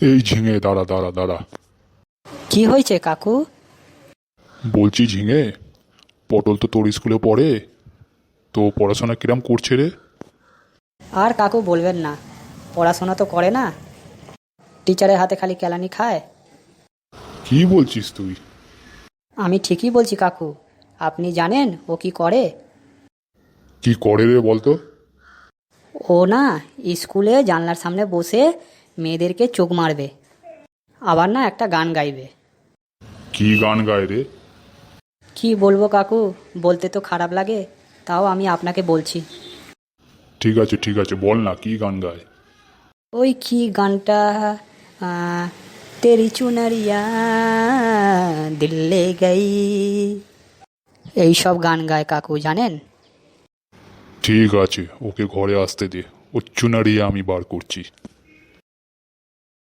এই ঝিঙে, দাঁড়া দাঁড়া দাঁড়া। কি হয়েছে কাকু? বলছি ঝিঙে, পটল তো তোর স্কুলে পড়ে, তো পড়াশোনা কিরম করছে রে? আর কাকু বলবেন না, পড়াশোনা তো করে না, টিচারের হাতে খালি কেলানি খায়। কি বলছিস তুই? আমি ঠিকই বলছি কাকু। আপনি জানেন ও কি করে? কি করে রে বলতো? ও না, স্কুলে জানলার সামনে বসে মেয়েদেরকে চোখ মারবে, আবার না একটা গান গাইবে। কি গান গায় রে? কি বলবো কাকু, বলতে তো খারাপ লাগে, তাও আমি আপনাকে বলছি। ঠিক আছে ঠিক আছে, বল না কি গান গায়। ওই কি গানটা, আহ, তেরি চুনারিয়া দিল্লে গাই, এই সব গান গায় কাকু, জানেন? ঠিক আছে, ওকে ঘরে আসতে দে, ও চুনারিয়া আমি বার করছি।